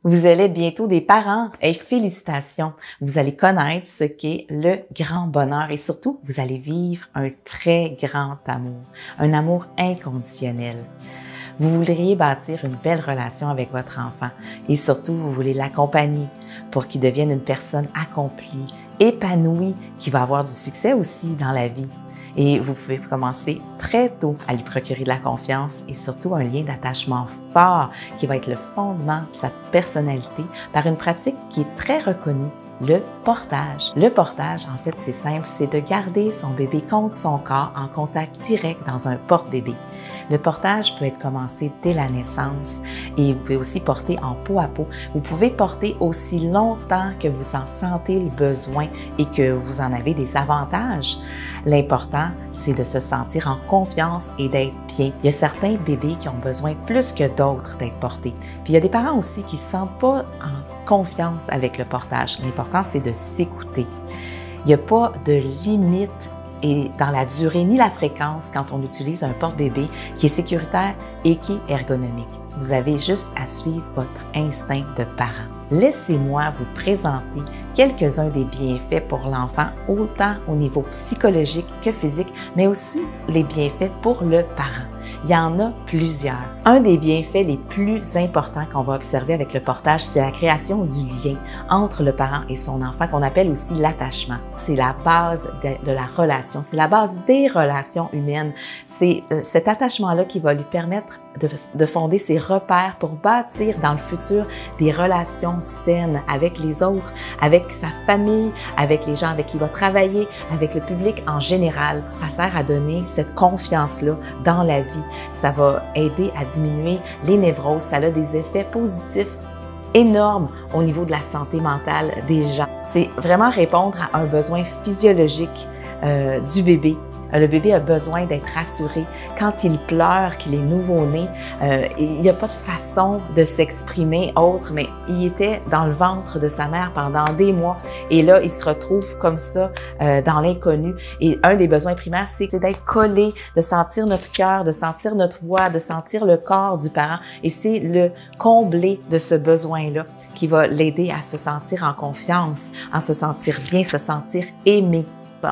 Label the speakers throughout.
Speaker 1: Vous allez être bientôt des parents et félicitations. Vous allez connaître ce qu'est le grand bonheur et surtout, vous allez vivre un très grand amour, un amour inconditionnel. Vous voudriez bâtir une belle relation avec votre enfant et surtout, vous voulez l'accompagner pour qu'il devienne une personne accomplie, épanouie, qui va avoir du succès aussi dans la vie. Et vous pouvez commencer très tôt à lui procurer de la confiance et surtout un lien d'attachement fort qui va être le fondement de sa personnalité par une pratique qui est très reconnue, le portage. Le portage, en fait, c'est simple, c'est de garder son bébé contre son corps en contact direct dans un porte-bébé. Le portage peut être commencé dès la naissance et vous pouvez aussi porter en peau à peau. Vous pouvez porter aussi longtemps que vous en sentez le besoin et que vous en avez des avantages. L'important, c'est de se sentir en confiance et d'être bien. Il y a certains bébés qui ont besoin plus que d'autres d'être portés. Puis il y a des parents aussi qui ne se sentent pas en confiance avec le portage. L'important, c'est de s'écouter. Il n'y a pas de limite et dans la durée ni la fréquence quand on utilise un porte-bébé qui est sécuritaire et qui est ergonomique. Vous avez juste à suivre votre instinct de parent. Laissez-moi vous présenter quelques-uns des bienfaits pour l'enfant, autant au niveau psychologique que physique, mais aussi les bienfaits pour le parent. Il y en a plusieurs. Un des bienfaits les plus importants qu'on va observer avec le portage, c'est la création du lien entre le parent et son enfant, qu'on appelle aussi l'attachement. C'est la base de la relation, c'est la base des relations humaines. C'est cet attachement-là qui va lui permettre de fonder ses repères pour bâtir dans le futur des relations saines avec les autres, avec sa famille, avec les gens avec qui il va travailler, avec le public en général. Ça sert à donner cette confiance-là dans la vie. Ça va aider à diminuer les névroses. Ça a des effets positifs énormes au niveau de la santé mentale des gens. C'est vraiment répondre à un besoin physiologique du bébé. Le bébé a besoin d'être rassuré. Quand il pleure, qu'il est nouveau-né, il n'y a pas de façon de s'exprimer autre, mais il était dans le ventre de sa mère pendant des mois et là, il se retrouve comme ça dans l'inconnu. Et un des besoins primaires, c'est d'être collé, de sentir notre cœur, de sentir notre voix, de sentir le corps du parent. Et c'est le combler de ce besoin-là qui va l'aider à se sentir en confiance, à se sentir bien, se sentir aimé.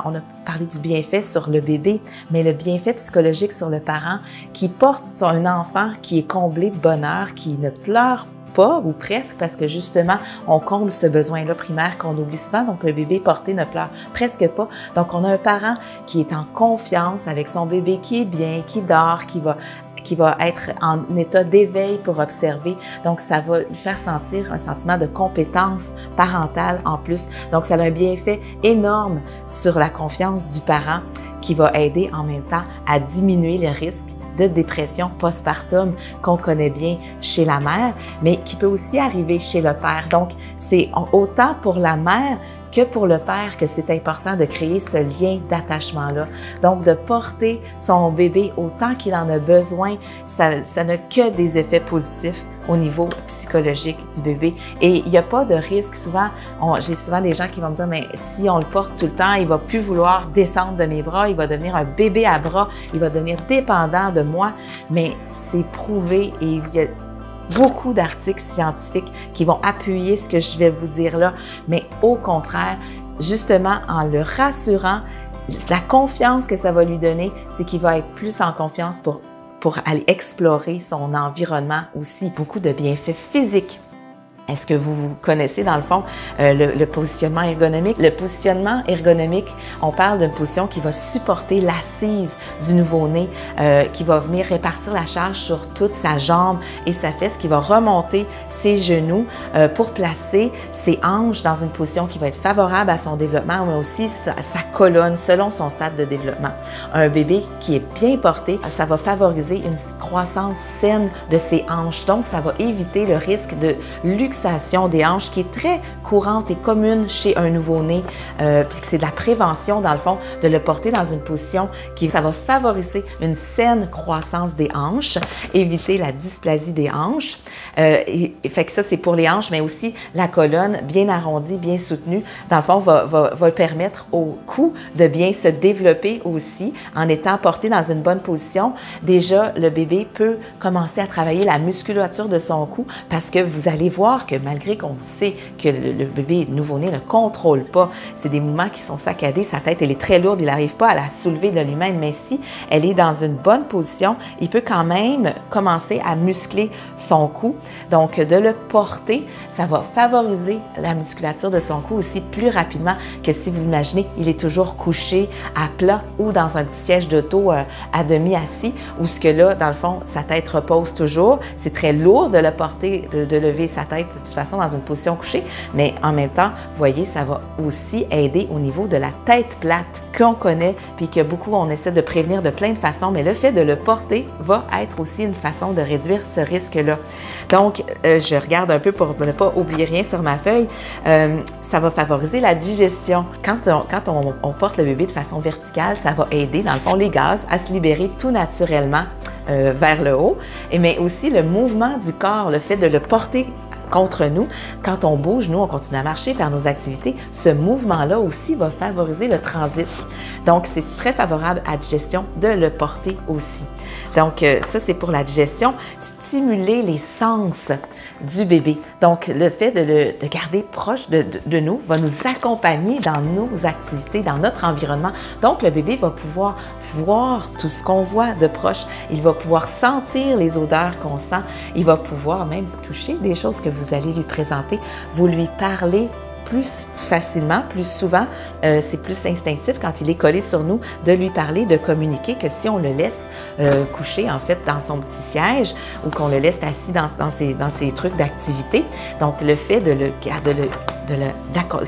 Speaker 1: On a parlé du bienfait sur le bébé, mais le bienfait psychologique sur le parent qui porte un enfant qui est comblé de bonheur, qui ne pleure pas ou presque parce que justement, on comble ce besoin-là primaire qu'on oublie souvent. Donc, le bébé porté ne pleure presque pas. Donc, on a un parent qui est en confiance avec son bébé, qui est bien, qui dort, qui va être en état d'éveil pour observer. Donc, ça va lui faire sentir un sentiment de compétence parentale en plus. Donc, ça a un bienfait énorme sur la confiance du parent qui va aider en même temps à diminuer le risque de dépression postpartum qu'on connaît bien chez la mère, mais qui peut aussi arriver chez le père. Donc, c'est autant pour la mère que pour le père que c'est important de créer ce lien d'attachement-là. Donc, de porter son bébé autant qu'il en a besoin, ça n'a que des effets positifs au niveau psychologique du bébé. Et il n'y a pas de risque. Souvent, j'ai souvent des gens qui vont me dire, mais si on le porte tout le temps, il va plus vouloir descendre de mes bras, il va devenir un bébé à bras, il va devenir dépendant de moi. Mais c'est prouvé et il y a beaucoup d'articles scientifiques qui vont appuyer ce que je vais vous dire là. Mais au contraire, justement, en le rassurant, la confiance que ça va lui donner, c'est qu'il va être plus en confiance pour aller explorer son environnement aussi. Beaucoup de bienfaits physiques. Est-ce que vous connaissez dans le fond le positionnement ergonomique? Le positionnement ergonomique, on parle d'une position qui va supporter l'assise du nouveau-né, qui va venir répartir la charge sur toute sa jambe et sa fesse, qui va remonter ses genoux pour placer ses hanches dans une position qui va être favorable à son développement, mais aussi sa colonne selon son stade de développement. Un bébé qui est bien porté, ça va favoriser une croissance saine de ses hanches. Donc, ça va éviter le risque de luxation des hanches qui est très courante et commune chez un nouveau-né, puis que c'est de la prévention dans le fond, de le porter dans une position ça va favoriser une saine croissance des hanches, éviter la dysplasie des hanches. Fait que ça, c'est pour les hanches, mais aussi la colonne bien arrondie, bien soutenue, dans le fond, va permettre au cou de bien se développer aussi en étant porté dans une bonne position. Déjà, le bébé peut commencer à travailler la musculature de son cou parce que vous allez voir voir que malgré qu'on sait que le bébé nouveau-né ne contrôle pas, c'est des mouvements qui sont saccadés, sa tête elle est très lourde, il n'arrive pas à la soulever de lui-même, mais si elle est dans une bonne position, il peut quand même commencer à muscler son cou. Donc de le porter, ça va favoriser la musculature de son cou aussi plus rapidement que si vous l'imaginez, il est toujours couché à plat ou dans un petit siège d'auto à demi assis, où ce que là, dans le fond, sa tête repose toujours. C'est très lourd de le porter, de lever sa tête de toute façon dans une position couchée, mais en même temps, vous voyez, ça va aussi aider au niveau de la tête plate qu'on connaît, puis que beaucoup, on essaie de prévenir de plein de façons, mais le fait de le porter va être aussi une façon de réduire ce risque-là. Donc, je regarde un peu pour ne pas oublier rien sur ma feuille. Ça va favoriser la digestion. Quand on porte le bébé de façon verticale, ça va aider, dans le fond, les gaz à se libérer tout naturellement vers le haut, mais aussi le mouvement du corps, le fait de le porter contre nous. Quand on bouge, nous, on continue à marcher, faire nos activités. Ce mouvement-là aussi va favoriser le transit. Donc, c'est très favorable à la digestion de le porter aussi. Donc, ça, c'est pour la digestion. Stimuler les sens du bébé. Donc, le fait de garder proche de nous va nous accompagner dans nos activités, dans notre environnement. Donc, le bébé va pouvoir voir tout ce qu'on voit de proche. Il va pouvoir sentir les odeurs qu'on sent. Il va pouvoir même toucher des choses que vous allez lui présenter. Vous lui parlez plus facilement, plus souvent. C'est plus instinctif quand il est collé sur nous de lui parler, de communiquer, que si on le laisse coucher en fait dans son petit siège ou qu'on le laisse assis dans ses trucs d'activité. Donc le fait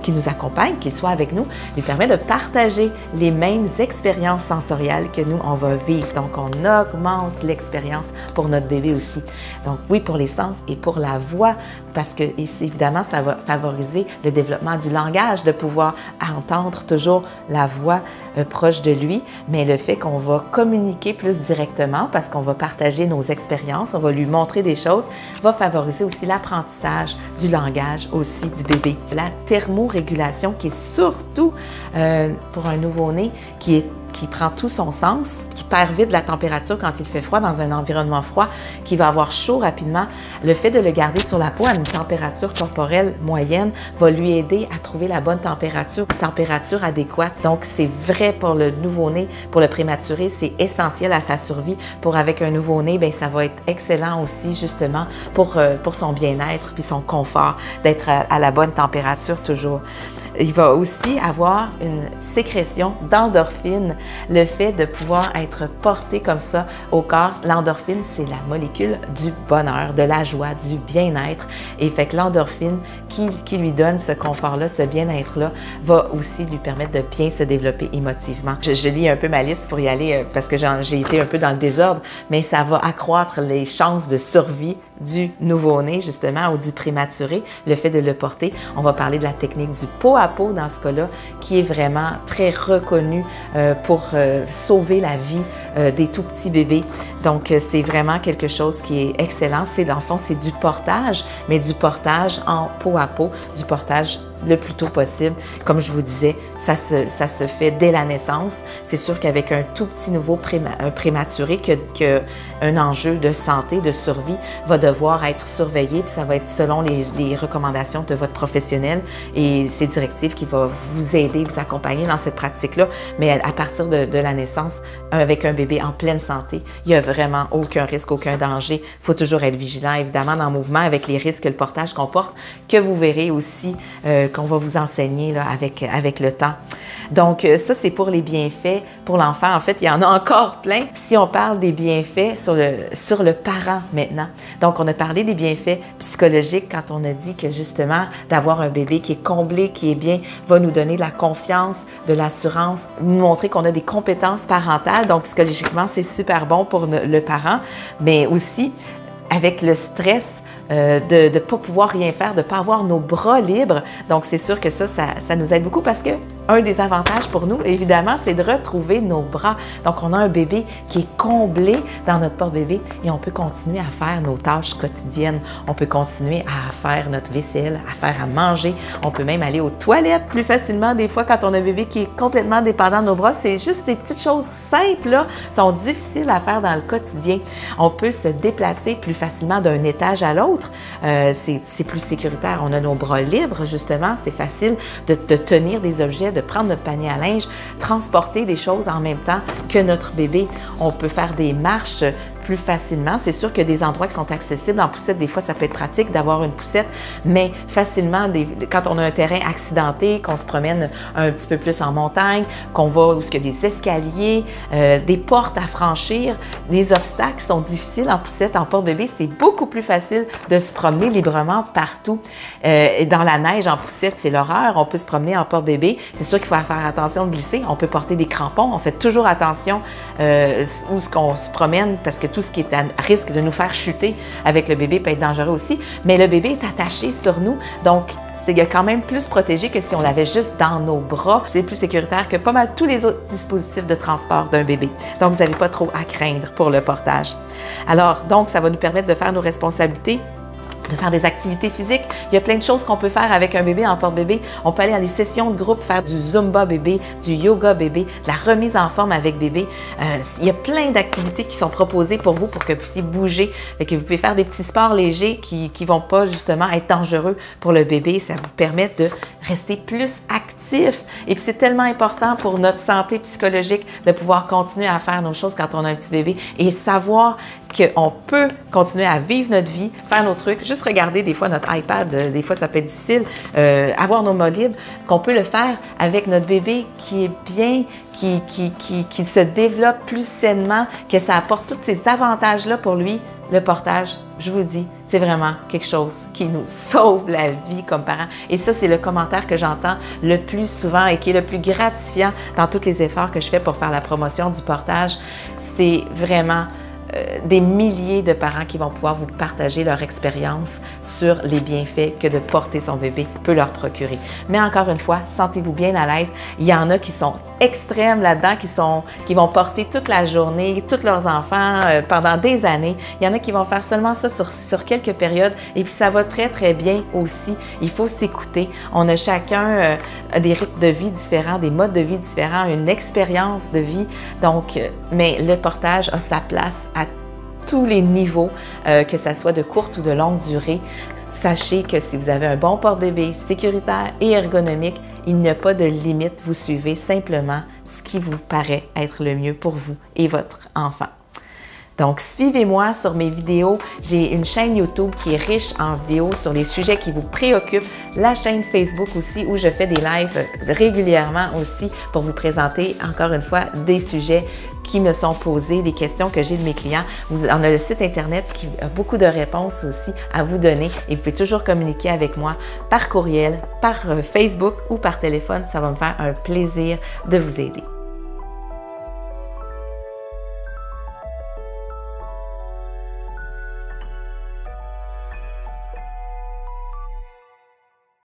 Speaker 1: qu'il nous accompagne, qu'il soit avec nous, lui permet de partager les mêmes expériences sensorielles que nous, on va vivre. Donc, on augmente l'expérience pour notre bébé aussi. Donc, oui, pour les sens et pour la voix, parce que évidemment, ça va favoriser le développement du langage, de pouvoir entendre toujours la voix proche de lui, mais le fait qu'on va communiquer plus directement, parce qu'on va partager nos expériences, on va lui montrer des choses, va favoriser aussi l'apprentissage du langage aussi du bébé. La thermorégulation qui est surtout pour un nouveau-né qui prend tout son sens, qui perd vite la température quand il fait froid dans un environnement froid, qui va avoir chaud rapidement. Le fait de le garder sur la peau à une température corporelle moyenne va lui aider à trouver la bonne température adéquate. Donc, c'est vrai pour le nouveau-né, pour le prématuré, c'est essentiel à sa survie. Avec un nouveau-né, bien, ça va être excellent aussi, justement, pour son bien-être puis son confort, d'être à la bonne température toujours. Il va aussi avoir une sécrétion d'endorphine. Le fait de pouvoir être porté comme ça au corps, l'endorphine, c'est la molécule du bonheur, de la joie, du bien-être. Et fait que l'endorphine qui lui donne ce confort-là, ce bien-être-là, va aussi lui permettre de bien se développer émotivement. Je lis un peu ma liste pour y aller parce que j'ai été un peu dans le désordre, mais ça va accroître les chances de survie du nouveau-né, justement, ou du prématuré, le fait de le porter. On va parler de la technique du pot à pot dans ce cas-là, qui est vraiment très reconnue pour sauver la vie des tout petits bébés. Donc, c'est vraiment quelque chose qui est excellent. Dans le fond, c'est du portage, mais du portage en pot à pot, du portage le plus tôt possible. Comme je vous disais, ça se fait dès la naissance. C'est sûr qu'avec un tout petit nouveau prématuré, qu'un enjeu de santé, de survie, va devoir être surveillé, puis ça va être selon les recommandations de votre professionnel et ses directives qui vont vous aider, vous accompagner dans cette pratique-là. Mais à partir de la naissance, avec un bébé en pleine santé, il n'y a vraiment aucun risque, aucun danger. Il faut toujours être vigilant, évidemment, dans le mouvement avec les risques que le portage comporte, que vous verrez aussi qu'on va vous enseigner là, avec le temps. Donc, ça, c'est pour les bienfaits pour l'enfant. En fait, il y en a encore plein. Si on parle des bienfaits sur le parent maintenant. Donc, on a parlé des bienfaits psychologiques quand on a dit que justement, d'avoir un bébé qui est comblé, qui est bien, va nous donner de la confiance, de l'assurance, nous montrer qu'on a des compétences parentales. Donc, psychologiquement, c'est super bon pour le parent, mais aussi avec le stress de ne pas pouvoir rien faire, de ne pas avoir nos bras libres. Donc, c'est sûr que ça nous aide beaucoup parce que Un des avantages pour nous, évidemment, c'est de retrouver nos bras. Donc, on a un bébé qui est comblé dans notre porte-bébé et on peut continuer à faire nos tâches quotidiennes. On peut continuer à faire notre vaisselle, à faire à manger. On peut même aller aux toilettes plus facilement. Des fois, quand on a un bébé qui est complètement dépendant de nos bras, c'est juste ces petites choses simples, là, sont difficiles à faire dans le quotidien. On peut se déplacer plus facilement d'un étage à l'autre. C'est plus sécuritaire. On a nos bras libres, justement. C'est facile de tenir des objets, de prendre notre panier à linge, transporter des choses en même temps que notre bébé. On peut faire des marches plus facilement. C'est sûr qu'il y a des endroits qui sont accessibles. En poussette, des fois, ça peut être pratique d'avoir une poussette, mais facilement, quand on a un terrain accidenté, qu'on se promène un petit peu plus en montagne, qu'on va où il y a des escaliers, des portes à franchir, des obstacles qui sont difficiles en poussette, en porte-bébé, c'est beaucoup plus facile de se promener librement partout. Et dans la neige, en poussette, c'est l'horreur. On peut se promener en porte-bébé. C'est sûr qu'il faut faire attention de glisser. On peut porter des crampons. On fait toujours attention où est-ce qu'on se promène parce que tout ce qui est à risque de nous faire chuter avec le bébé peut être dangereux aussi, mais le bébé est attaché sur nous, donc c'est quand même plus protégé que si on l'avait juste dans nos bras. C'est plus sécuritaire que pas mal tous les autres dispositifs de transport d'un bébé. Donc, vous n'avez pas trop à craindre pour le portage. Alors, donc, ça va nous permettre de faire nos responsabilités, de faire des activités physiques. Il y a plein de choses qu'on peut faire avec un bébé en porte-bébé. On peut aller dans des sessions de groupe, faire du Zumba bébé, du yoga bébé, de la remise en forme avec bébé. Il y a plein d'activités qui sont proposées pour vous pour que vous puissiez bouger. Fait que vous pouvez faire des petits sports légers qui ne vont pas justement être dangereux pour le bébé. Ça vous permet de rester plus actif. Et puis c'est tellement important pour notre santé psychologique de pouvoir continuer à faire nos choses quand on a un petit bébé et savoir qu'on peut continuer à vivre notre vie, faire nos trucs, juste regarder des fois notre iPad, des fois ça peut être difficile, avoir nos mots libres, qu'on peut le faire avec notre bébé qui est bien, qui se développe plus sainement, que ça apporte tous ces avantages-là pour lui. Le portage, je vous dis, c'est vraiment quelque chose qui nous sauve la vie comme parents. Et ça, c'est le commentaire que j'entends le plus souvent et qui est le plus gratifiant dans tous les efforts que je fais pour faire la promotion du portage. C'est vraiment des milliers de parents qui vont pouvoir vous partager leur expérience sur les bienfaits que de porter son bébé peut leur procurer. Mais encore une fois, sentez-vous bien à l'aise. Il y en a qui sont extrêmes là-dedans, qui vont porter toute la journée, tous leurs enfants pendant des années. Il y en a qui vont faire seulement ça sur quelques périodes et puis ça va très, très bien aussi. Il faut s'écouter. On a chacun des rythmes de vie différents, des modes de vie différents, une expérience de vie. Donc, mais le portage a sa place à tous les niveaux, que ça soit de courte ou de longue durée. Sachez que si vous avez un bon porte-bébé sécuritaire et ergonomique, il n'y a pas de limite. Vous suivez simplement ce qui vous paraît être le mieux pour vous et votre enfant. Donc, suivez-moi sur mes vidéos. J'ai une chaîne YouTube qui est riche en vidéos sur les sujets qui vous préoccupent. La chaîne Facebook aussi où je fais des lives régulièrement aussi pour vous présenter encore une fois des sujets qui me sont posés, des questions que j'ai de mes clients. On a le site Internet qui a beaucoup de réponses aussi à vous donner et vous pouvez toujours communiquer avec moi par courriel, par Facebook ou par téléphone. Ça va me faire un plaisir de vous aider.